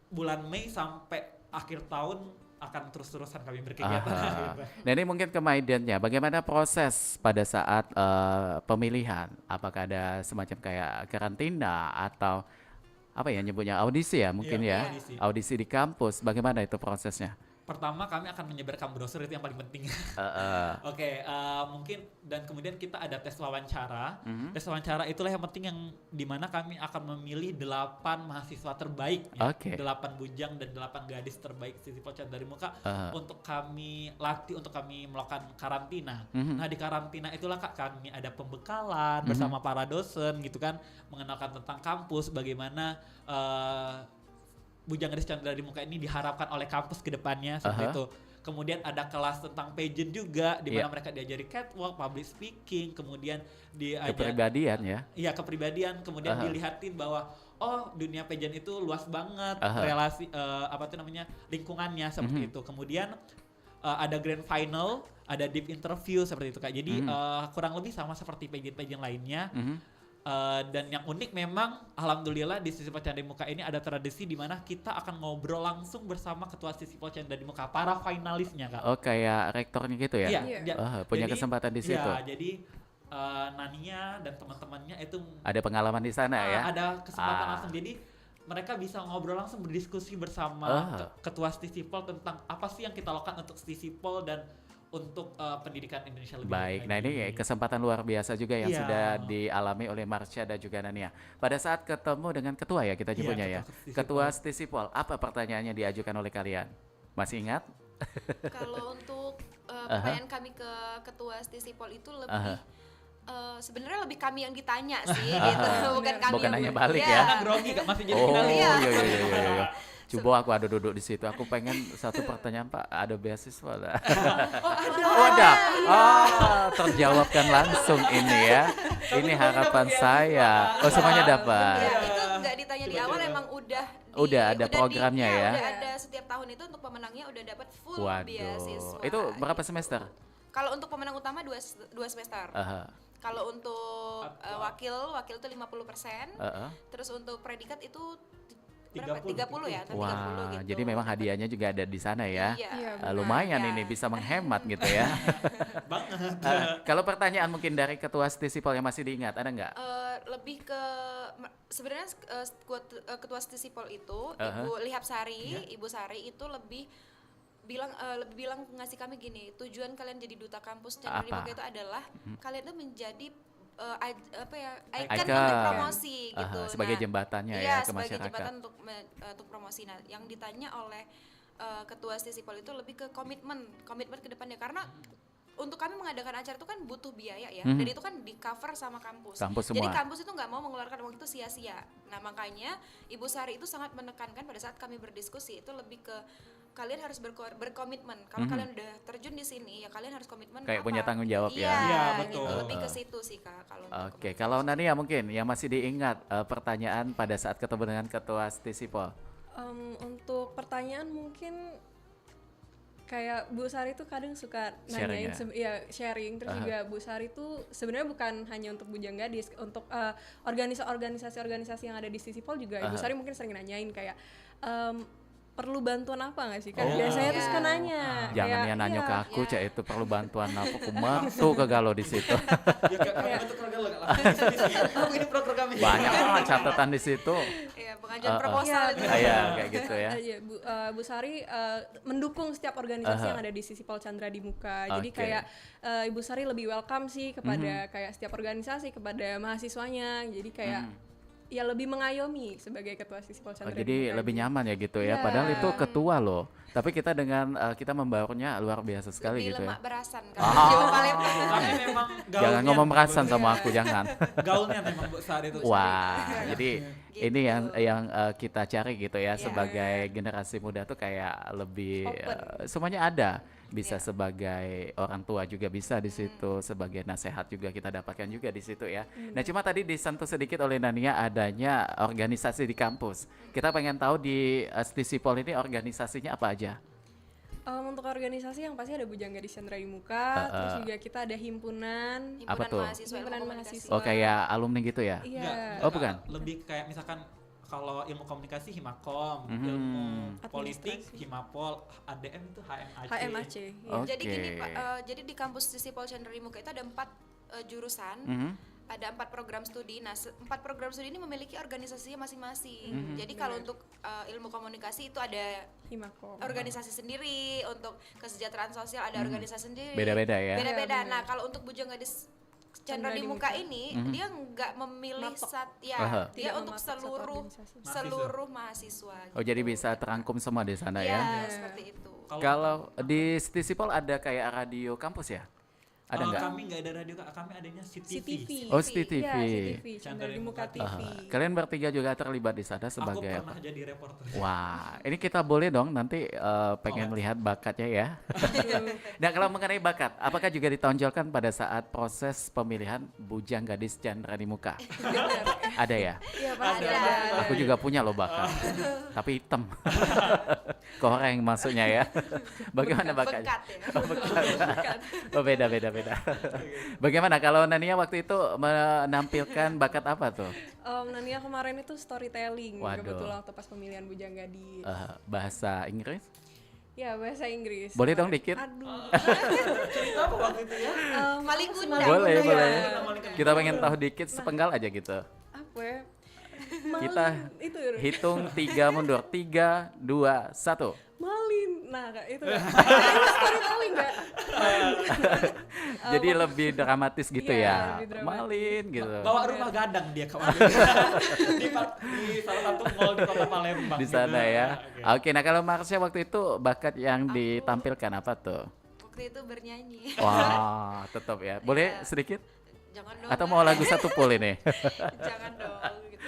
bulan Mei sampai akhir tahun akan terus-terusan kami berkegiatan. Nah ini mungkin ke Maidannya, bagaimana proses pada saat pemilihan? Apakah ada semacam kayak karantina atau apa ya nyebutnya, audisi ya mungkin audisi di kampus, bagaimana itu prosesnya? Pertama kami akan menyebarkan brosur, itu yang paling penting. Mungkin dan kemudian kita ada tes wawancara. Tes wawancara itulah yang penting, yang dimana kami akan memilih 8 mahasiswa terbaik, 8 bujang dan 8 gadis terbaik Sisipol Chandra Muka untuk kami latih, untuk kami melakukan karantina. Nah di karantina itulah Kak kami ada pembekalan bersama para dosen gitu kan, mengenalkan tentang kampus, bagaimana Bujang Gadis Chandra di Muka ini diharapkan oleh kampus ke depannya seperti itu. kemudian ada kelas tentang pageant juga di mana mereka diajari catwalk, public speaking, kemudian diajari kepribadian ya. Iya, kepribadian, kemudian dilihatin bahwa dunia pageant itu luas banget, relasi lingkungannya seperti itu. Kemudian ada grand final, ada deep interview seperti itu Kak. Jadi kurang lebih sama seperti pageant-pageant lainnya. Dan yang unik memang alhamdulillah di Stisipol Canda di Muka ini ada tradisi di mana kita akan ngobrol langsung bersama ketua Stisipol Canda di Muka, para finalisnya Kak. Oh, kayak rektornya gitu ya? Iya. Punya kesempatan di situ. Iya, jadi Nania dan teman-temannya itu ada pengalaman di sana ya? Ada kesempatan langsung, jadi mereka bisa ngobrol langsung, berdiskusi bersama ketua Stisipol tentang apa sih yang kita lakukan untuk Stisipol dan untuk pendidikan Indonesia lebih baik. Nah ini kesempatan luar biasa juga yang sudah dialami oleh Marsha dan juga Nania. Pada saat ketemu dengan ketua ya kita nyebutnya ya, ketua Stisipol, apa pertanyaannya diajukan oleh kalian? Masih ingat? Kalau untuk pertanyaan kami ke ketua Stisipol itu lebih sebenarnya lebih kami yang ditanya sih gitu, bukan nanya balik ya. Kan grogi Kak, masih jadi iya. Coba aku ada duduk di situ. Aku pengen satu pertanyaan Pak, ada beasiswa lah. Ada. Terjawabkan langsung ini ya. Ini harapan saya. Semuanya dapat. Itu nggak ditanya di awal, emang udah ada programnya ya. Udah ada setiap tahun itu untuk pemenangnya udah dapat full beasiswa. Itu berapa semester? Kalau untuk pemenang utama 2 semester. Kalau untuk wakil itu 50%. Terus untuk predikat itu 30 ya, 30 gitu. Jadi memang hadiahnya juga ada di sana ya. Iya, lumayan ini bisa menghemat gitu ya. Kalau pertanyaan mungkin dari ketua Stisipol yang masih diingat, ada nggak? Lebih ke sebenarnya ketua Stisipol itu Ibu Lihapsari, Ibu Sari itu lebih bilang ngasih kami gini, tujuan kalian jadi duta kampus Canda di Muka itu adalah kalian tuh menjadi icon untuk promosi gitu. Sebagai jembatannya ya ke sebagai masyarakat. jembatan untuk promosi. Nah, yang ditanya oleh ketua Stisipol itu lebih ke komitmen ke depannya, karena untuk kami mengadakan acara itu kan butuh biaya ya, dan itu kan di cover sama kampus. Jadi kampus itu nggak mau mengeluarkan uang itu sia-sia. Nah makanya Ibu Sari itu sangat menekankan pada saat kami berdiskusi itu lebih ke kalian harus berkomitmen. Kalau kalian udah terjun di sini ya kalian harus komitmen. Kayak punya tanggung jawab ya. Iya betul. Gitu, lebih ke situ sih Kak. Oke, kalau Nania mungkin yang masih diingat pertanyaan pada saat ketemu dengan ketua Stisipol. Untuk pertanyaan mungkin kayak Bu Sari tuh kadang suka nanyain sharing terus juga Bu Sari tuh sebenarnya bukan hanya untuk Bujang Gadis, untuk organisasi yang ada di Stisipol juga Ibu Sari mungkin sering nanyain kayak perlu bantuan apa nggak sih kan biasanya tuh suka nanya jangan ya nanya ke aku Cak, itu perlu bantuan apa, aku mantu ke galau di situ. Ini program kami banyak banget catatan di situ. Pengajuan proposal kayak gitu ya. Bu Sari mendukung setiap organisasi yang ada di Stisipol Canda di Muka. Jadi kayak Ibu Sari lebih welcome sih kepada kayak setiap organisasi, kepada mahasiswanya. Jadi kayak ya lebih mengayomi sebagai ketua Stisipol Canda di Muka. Jadi lebih nyaman ya gitu ya. Padahal itu ketua loh. Tapi kita dengan kita membaurnya luar biasa sekali lebih gitu lemak ya. berasan kan. Kami memang gaulnya. Jangan ngomong berasan sama aku, jangan. Gaulnya memang Bu Sari itu. Wah, jadi ini yang kita cari gitu ya, sebagai generasi muda tuh kayak lebih semuanya ada. Bisa sebagai orang tua juga bisa di situ, sebagai nasihat juga kita dapatkan juga di situ ya. Nah, cuma tadi disentuh sedikit oleh Nania adanya organisasi di kampus. Kita pengen tahu di Stisipol ini organisasinya apa aja? Untuk organisasi yang pasti ada Bujang Gadis Canda di Muka, terus juga kita ada himpunan apa tuh? mahasiswa. Oh, kayak alumni gitu ya? Iya. Oh, bukan. Lebih kayak misalkan kalau ilmu komunikasi Himakom, ilmu politik Himapol, ADM itu HMAC. Okay. Jadi gini Pak, jadi di kampus Stisipol Canda di Muka itu ada 4 jurusan. Ada 4 program studi. Nah, 4 program studi ini memiliki organisasinya masing-masing. Jadi kalau untuk ilmu komunikasi itu ada Himakom, organisasi sendiri, untuk kesejahteraan sosial ada organisasi sendiri. Beda-beda ya. Beda-beda. Nah, kalau untuk Bujang Gadis Canda di Muka ini dia nggak memilih dia untuk seluruh mahasiswa. Oh, jadi bisa terangkum semua di sana ya. Seperti itu. Kalau di Stisipol ada kayak radio kampus ya? Ada nggak? Kami nggak ada radio Kak, kami adanya CTV. Oh, CTV. Iya, CTV, Chandra di Muka TV. Kalian bertiga juga terlibat di sana sebagai Aku pernah jadi reporter. Wah, ini kita boleh dong nanti pengen melihat bakatnya ya. Nah, kalau mengenai bakat, apakah juga ditonjolkan pada saat proses pemilihan Bujang Gadis Chandra di Muka? Ada ya? Iya, pasti Ada. ada. Aku juga punya loh bakat, tapi hitam. Koreng maksudnya ya. Bagaimana bakatnya? Bekat ya. Oh, beda. Bagaimana kalau Nania waktu itu menampilkan bakat apa tuh? Nania kemarin itu storytelling. Waduh. Kebetulan waktu pas pemilihan Bujang Gadis. Bahasa Inggris? Ya, bahasa Inggris. Boleh dong dikit? Aduh. Cerita apa waktu itu ya? Maling Kunda. Boleh. ya. Kita pengen tahu dikit sepenggal aja gitu. Apa ya? Kita itu hitung 3 mundur. 3, 2, 1. Malin. Nah, Kak, itu. Itu storytelling enggak? Jadi lebih dramatis gitu Iya, ya. lebih dramatis. Malin gitu. Bawa rumah gadang dia kemarin. di salah satu mall di Kota Palembang. Di sana gitu. ya. Oke. Oke, nah kalau Marsha waktu itu bakat yang ditampilkan apa tuh? Waktu itu bernyanyi. Wah, tetap ya. Boleh Iya. sedikit? Jangan dong. Atau mau lagu satu full ini? Jangan dong gitu.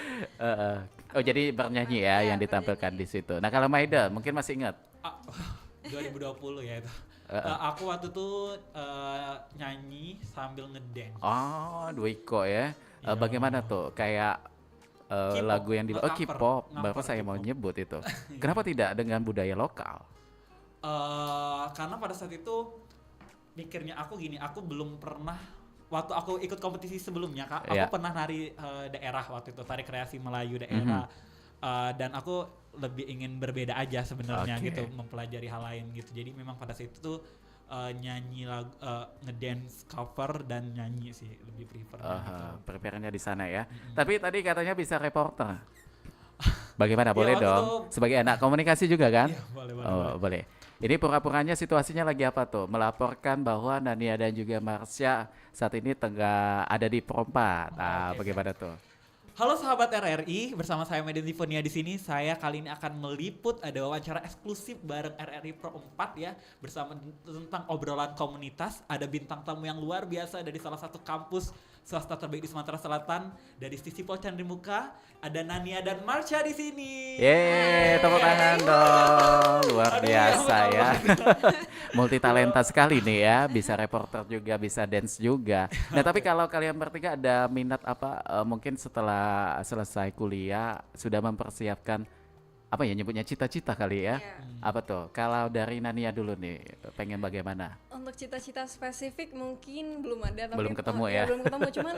Oh, jadi bernyanyi ya yang ditampilkan di situ. Nah, kalau Maida mungkin masih ingat. 2020 ya itu. Aku waktu itu nyanyi sambil ngedance. Oh, Dwiko ya. Iya. Bagaimana tuh? Kayak K-pop, lagu yang di nge-cover, K-pop. Baru nge-cover saya mau K-pop. nyebut itu. Kenapa tidak dengan budaya lokal? Karena pada saat itu mikirnya aku gini, aku belum pernah waktu aku ikut kompetisi sebelumnya Kak, Iya. aku pernah nari daerah waktu itu, tari kreasi Melayu daerah. Dan aku lebih ingin berbeda aja sebenarnya Oke. gitu, mempelajari hal lain gitu. Jadi memang pada saat itu tuh nyanyi lagu, ngedance cover dan nyanyi sih lebih prefer gitu. Prepare-nya di sana ya. Tapi tadi katanya bisa reporter. Bagaimana? Boleh waktu dong. itu- Sebagai anak komunikasi juga kan? Iya, boleh. Oh, boleh. Ini pura-puranya situasinya lagi apa tuh? Melaporkan bahwa Nania dan juga Marsha saat ini tengah ada di Perompat. Bagaimana tuh? Halo sahabat RRI, bersama saya Medan Tifonia di sini. Saya kali ini akan meliput ada wawancara eksklusif bareng RRI Pro 4 ya, bersama tentang obrolan komunitas. Ada bintang tamu yang luar biasa dari salah satu kampus swasta terbaik di Sumatera Selatan, dari Sisipol Chandra di Muka. Ada Nania dan Marsha di sini. Yeay, tepuk tangan dong. Luar Aduh, biasa ya ya. Multi talenta sekali nih ya, bisa reporter juga, bisa dance juga. Nah, tapi kalau kalian bertiga ada minat apa mungkin setelah selesai kuliah sudah mempersiapkan apa ya nyebutnya cita-cita kali ya? Iya. Apa tuh? Kalau dari Nania dulu nih, pengen bagaimana? Untuk cita-cita spesifik mungkin belum ada, tapi Belum ketemu ya? belum ketemu, cuman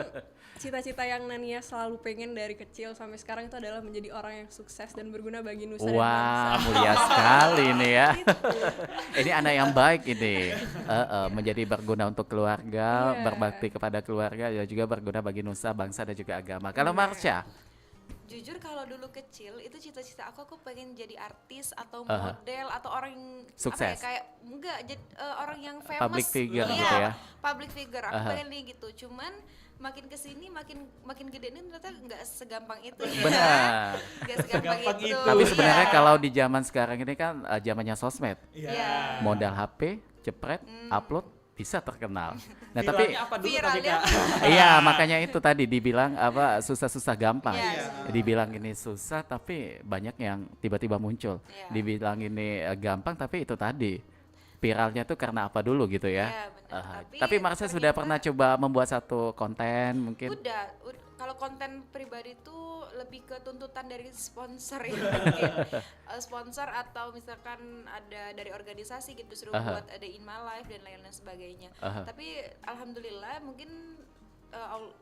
cita-cita yang Nania selalu pengen dari kecil sampai sekarang itu adalah menjadi orang yang sukses dan berguna bagi nusa dan bangsa. Wah, mulia sekali nih ya. Ini anak yang baik ini. Menjadi berguna untuk keluarga, Iya. berbakti kepada keluarga, dan juga berguna bagi nusa, bangsa dan juga agama. Kalau Marsha, Jujur kalau dulu kecil itu cita-cita aku pengen jadi artis atau model atau orang yang Sukses. apa ya, kayak enggak jadi orang yang famous. Public figure Iya, gitu ya. Public figure. Aku pengen nih gitu. Cuman makin kesini makin gede ini ternyata nggak segampang itu. benar. Nggak segampang Segampang itu. itu. Tapi sebenarnya Iya. kalau di zaman sekarang ini kan zamannya sosmed, Iya. modal HP, jepret, upload, bisa terkenal. Nah tapi Viralnya apa dulu tadi Viralnya Kak? iya makanya itu tadi dibilang apa susah-susah gampang. Iya. Dibilang ini susah tapi banyak yang tiba-tiba muncul. Iya. Dibilang ini gampang tapi itu tadi viralnya tuh karena apa dulu gitu ya. Iya, benar. Tapi Marsha sudah ternyata pernah coba membuat satu konten mungkin. Udah, kalau konten pribadi tuh lebih ke tuntutan dari sponsor ya mungkin. Sponsor atau misalkan ada dari organisasi gitu suruh buat ada in my life dan lain-lain sebagainya. Tapi alhamdulillah mungkin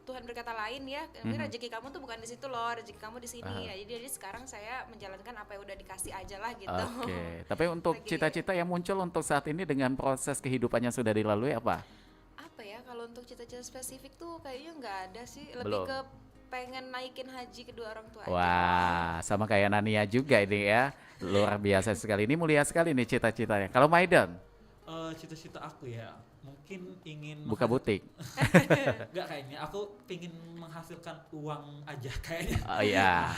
Tuhan berkata lain ya, mungkin rezeki kamu tuh bukan di situ loh, rezeki kamu di sini ya. Jadi sekarang saya menjalankan apa yang udah dikasih aja lah gitu. Oke. Tapi untuk Lagi- cita-cita yang muncul untuk saat ini dengan proses kehidupannya sudah dilalui apa? Apa ya kalau untuk cita-cita spesifik tuh kayaknya nggak ada sih, lebih Belum. ke pengen naikin haji kedua orang tua aja. Wah, sama kayak Nania juga ini ya. Luar biasa sekali. Ini mulia sekali nih cita-citanya. Kalau Maidan, Cita-cita aku ya mungkin ingin buka butik. Enggak, kayaknya aku pingin menghasilkan uang aja kayaknya. Oh iya.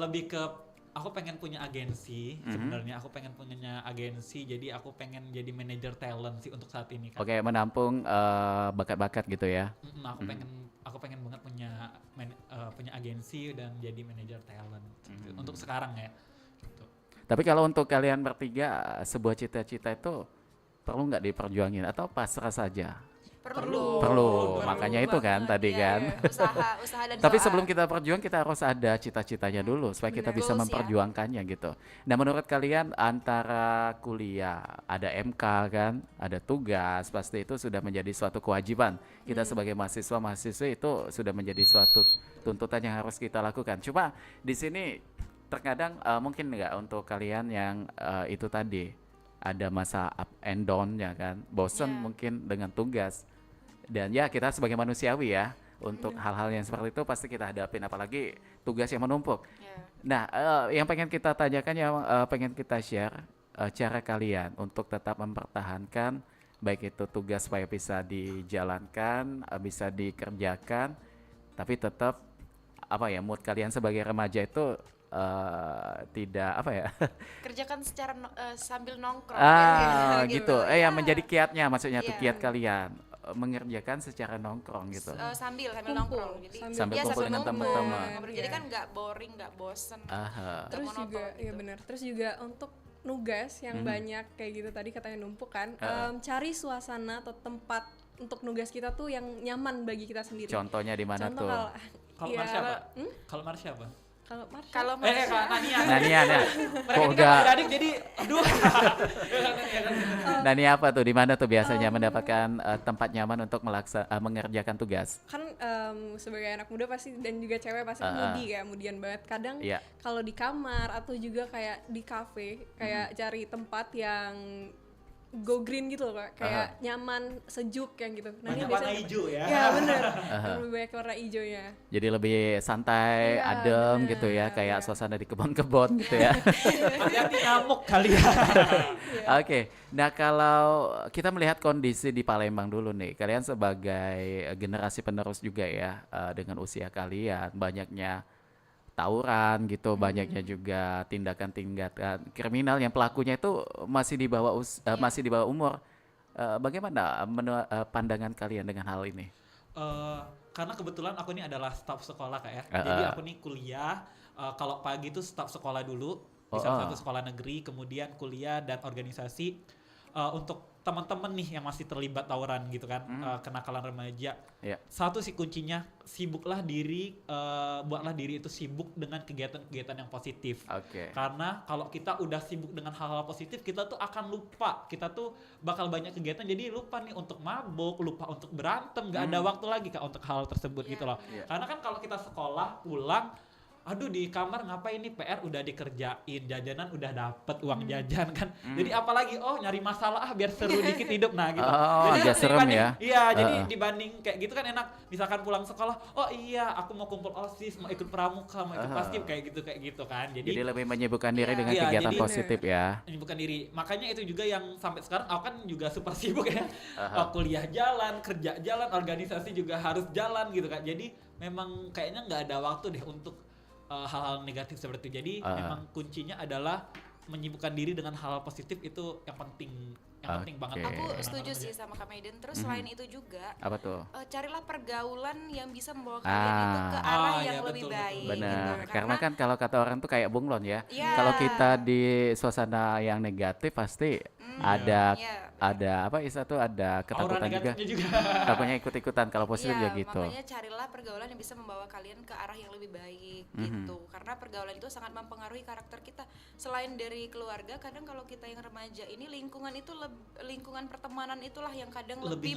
Lebih ke aku pengen punya agensi. Sebenarnya aku pengen punya agensi, jadi aku pengen jadi manajer talent sih untuk saat ini kan. Oke, menampung bakat-bakat gitu ya. Aku pengen banget punya agensi dan jadi manajer talent untuk sekarang ya. Gitu. Tapi kalau untuk kalian bertiga, sebuah cita-cita itu perlu nggak diperjuangin atau pasrah saja? Perlu. Makanya itu kan tadi kan. Usaha dan Tapi doa. sebelum kita berjuang kita harus ada cita-citanya dulu supaya kita bisa Goals, memperjuangkannya gitu. Nah, menurut kalian antara kuliah, ada MK kan, ada tugas, pasti itu sudah menjadi suatu kewajiban. Kita sebagai mahasiswa itu sudah menjadi suatu tuntutan yang harus kita lakukan. Cuma di sini terkadang mungkin nggak untuk kalian yang itu tadi ada masa up and down ya kan, bosen mungkin dengan tugas. Dan ya kita sebagai manusiawi ya, untuk hal-hal yang seperti itu pasti kita hadapin, apalagi tugas yang menumpuk. Nah, yang pengen kita tanyakan, yang pengen kita share cara kalian untuk tetap mempertahankan baik itu tugas supaya bisa dijalankan, bisa dikerjakan, tapi tetap mood kalian sebagai remaja itu tidak kerjakan secara sambil nongkrong gitu. Ya menjadi kiatnya, maksudnya tuh kiat kalian mengerjakan secara nongkrong gitu. sambil nongkrong, jadi sambil kumpul dengan teman-teman. Jadi kan nggak boring, nggak bosen. Terus juga ya benar. Terus juga untuk nugas yang banyak kayak gitu tadi katanya numpuk kan, cari suasana atau tempat untuk nugas kita tuh yang nyaman bagi kita sendiri. Contohnya di mana tuh? Kalau Marsha apa? Kalau Marsha apa? Kalau Nania kok udah adik jadi aduh. Nania apa tuh, di mana tuh biasanya mendapatkan tempat nyaman untuk mengerjakan tugas? Kan sebagai anak muda pasti dan juga cewek pasti kemudian banget kadang kalau di kamar atau juga kayak di kafe kayak cari tempat yang go green gitu loh, kayak nyaman, sejuk yang gitu. Banyak warna hijau ya. Ya benar. Lebih banyak warna hijaunya. Jadi lebih santai, adem gitu ya, kayak suasana di kebun-kebun gitu ya. Hati-hati nyamuk kali ya. Oke, nah kalau kita melihat kondisi di Palembang dulu nih, kalian sebagai generasi penerus juga ya, dengan usia kalian, banyaknya tawuran gitu, banyaknya juga tindakan-tindakan kriminal yang pelakunya itu masih di bawah umur. Bagaimana pandangan kalian dengan hal ini? Karena kebetulan aku ini adalah staf sekolah Kak ya. Jadi aku nih kuliah, kalau pagi itu staf sekolah dulu di salah satu sekolah negeri, kemudian kuliah dan organisasi. Untuk teman-teman nih yang masih terlibat tawuran gitu kan, kenakalan remaja. Satu sih kuncinya, sibuklah diri, buatlah diri itu sibuk dengan kegiatan-kegiatan yang positif. Karena kalau kita udah sibuk dengan hal-hal positif, kita tuh akan lupa, kita tuh bakal banyak kegiatan, jadi lupa nih untuk mabuk, lupa untuk berantem, nggak ada waktu lagi Kak untuk hal tersebut gitu loh. Karena kan kalau kita sekolah pulang, aduh di kamar ngapain nih, PR udah dikerjain, jajanan udah dapet uang jajan kan, jadi apalagi nyari masalah biar seru dikit hidup, nah gitu. Jadi agak serem ya. Iya, jadi dibanding kayak gitu kan enak, misalkan pulang sekolah, aku mau kumpul OSIS, mau ikut pramuka, mau ikut paskib kayak gitu kan. Jadi lebih menyibukkan diri dengan kegiatan positif ya. Menyibukkan diri, makanya itu juga yang sampai sekarang aku kan juga super sibuk ya. Kuliah jalan, kerja jalan, organisasi juga harus jalan gitu kan. Jadi memang kayaknya nggak ada waktu deh untuk hal-hal negatif seperti itu. Jadi memang kuncinya adalah menyibukkan diri dengan hal positif, itu yang penting banget. Aku setuju sih sama Kak Maiden. Terus selain itu juga, apa tuh? Carilah pergaulan yang bisa membawa kalian itu ke arah yang lebih baik. Benar. Gitu. Karena kan kalau kata orang tuh kayak bunglon ya. Kalau kita di suasana yang negatif pasti ada ketakutan juga. Takutnya ikut-ikutan. Kalau positif ya gitu. Makanya carilah pergaulan yang bisa membawa kalian ke arah yang lebih baik gitu. Karena pergaulan itu sangat mempengaruhi karakter kita. Selain dari keluarga, kadang kalau kita yang remaja ini lingkungan pertemanan itulah yang kadang lebih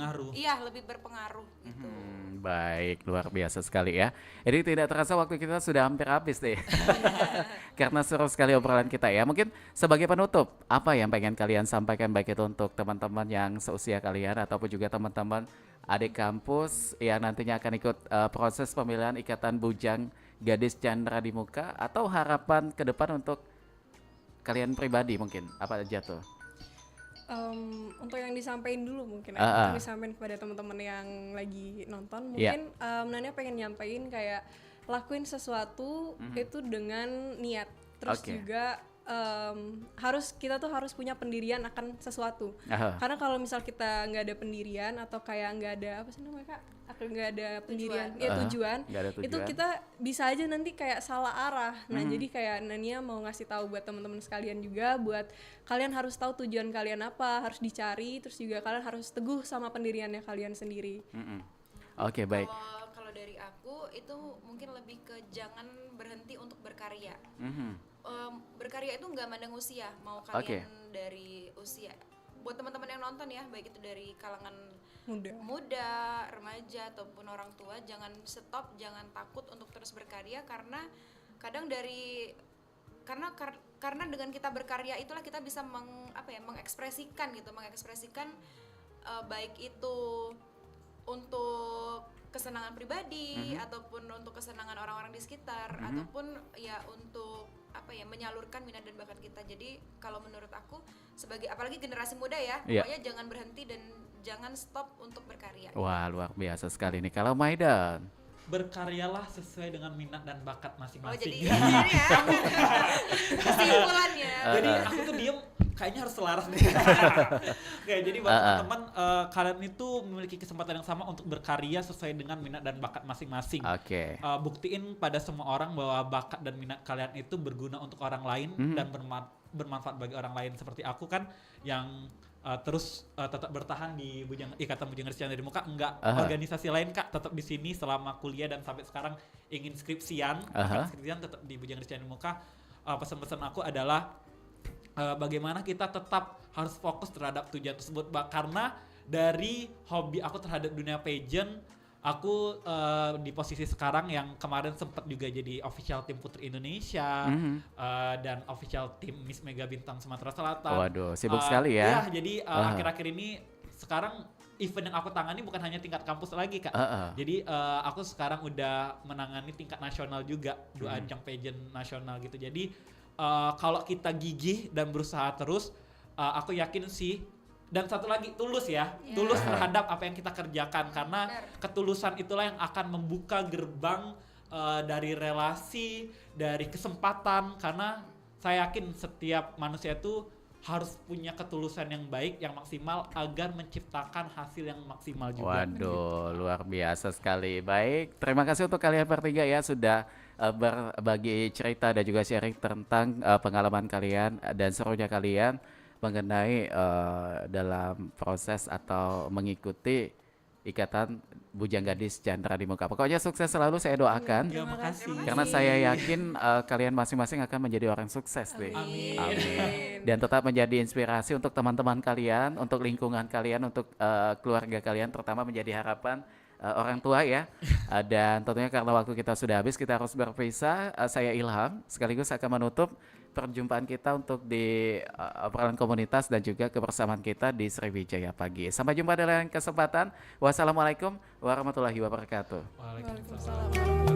berpengaruh gitu. Baik, luar biasa sekali ya. Jadi tidak terasa waktu kita sudah hampir habis deh. Karena seru sekali obrolan kita ya. Mungkin sebagai penutup, apa yang pengen kalian sampaikan baik itu untuk teman-teman yang seusia kalian ataupun juga teman-teman adik kampus yang nantinya akan ikut proses pemilihan Ikatan Bujang Gadis Chandra di Muka, atau harapan ke depan untuk kalian pribadi mungkin apa aja tuh? Untuk yang disampaikan dulu mungkin yang disampaikan kepada teman-teman yang lagi nonton mungkin Nania pengen nyampein kayak lakuin sesuatu itu dengan niat, terus juga kita tuh harus punya pendirian akan sesuatu. Karena kalau misal kita nggak ada pendirian atau kayak nggak ada apa sih namanya Kak, nggak ada pendirian, tujuan, itu kita bisa aja nanti kayak salah arah. Nah jadi kayak Nania mau ngasih tahu buat teman-teman sekalian juga, buat kalian harus tahu tujuan kalian apa, harus dicari, terus juga kalian harus teguh sama pendiriannya kalian sendiri. Oke, baik. Kalau dari aku itu mungkin lebih ke jangan berhenti untuk berkarya. Berkarya itu nggak mandang usia, mau kalian dari usia, buat teman-teman yang nonton ya, baik itu dari kalangan muda, remaja ataupun orang tua, jangan stop, jangan takut untuk terus berkarya, karena kadang karena dengan kita berkarya itulah kita bisa mengekspresikan baik itu untuk kesenangan pribadi ataupun untuk kesenangan orang-orang di sekitar ataupun ya untuk menyalurkan minat dan bakat kita. Jadi kalau menurut aku sebagai apalagi generasi muda ya, pokoknya jangan berhenti dan jangan stop untuk berkarya. Wah, luar biasa sekali nih. Kalau Maidan, berkaryalah sesuai dengan minat dan bakat masing-masing. Jadi ya kesimpulannya. Jadi aku tuh diem kayaknya harus selaras nih. Oke, jadi buat teman-teman, kalian itu memiliki kesempatan yang sama untuk berkarya sesuai dengan minat dan bakat masing-masing. Buktiin pada semua orang bahwa bakat dan minat kalian itu berguna untuk orang lain dan bermanfaat bagi orang lain. Seperti aku kan yang terus tetap bertahan di Ikatan Bujang Gadis Chandra di Muka, enggak organisasi lain Kak, tetap di sini selama kuliah dan sampai sekarang ingin skripsian tetap di Bujang Gadis Chandra di Muka. Pesan-pesan aku adalah bagaimana kita tetap harus fokus terhadap tujuan tersebut, karena dari hobi aku terhadap dunia pageant, aku di posisi sekarang yang kemarin sempat juga jadi official tim Putri Indonesia dan official tim Miss Mega Bintang Sumatera Selatan. Waduh, sibuk sekali ya. Ya, jadi akhir-akhir ini sekarang event yang aku tangani bukan hanya tingkat kampus lagi Kak. Jadi aku sekarang udah menangani tingkat nasional juga, 2 ajang pageant nasional gitu. Jadi kalau kita gigih dan berusaha terus, aku yakin sih. Dan satu lagi, tulus ya, tulus terhadap apa yang kita kerjakan, karena ketulusan itulah yang akan membuka gerbang dari relasi, dari kesempatan. Karena saya yakin setiap manusia itu harus punya ketulusan yang baik, yang maksimal agar menciptakan hasil yang maksimal juga. Waduh, luar biasa sekali. Baik, terima kasih untuk kalian bertiga ya sudah berbagi cerita dan juga sharing tentang pengalaman kalian dan serunya kalian mengenai dalam proses atau mengikuti Ikatan Bujang Gadis Chandra di Muka. Pokoknya sukses selalu saya doakan. Terima kasih. Karena saya yakin kalian masing-masing akan menjadi orang sukses deh. Amin. Dan tetap menjadi inspirasi untuk teman-teman kalian, untuk lingkungan kalian, untuk keluarga kalian, terutama menjadi harapan orang tua ya. Dan tentunya karena waktu kita sudah habis, kita harus berpisah. Saya Ilham, sekaligus akan menutup perjumpaan kita untuk di obrolan komunitas dan juga kebersamaan kita di Sriwijaya Pagi. Sampai jumpa dalam kesempatan. Wassalamualaikum warahmatullahi wabarakatuh. Waalaikumsalam.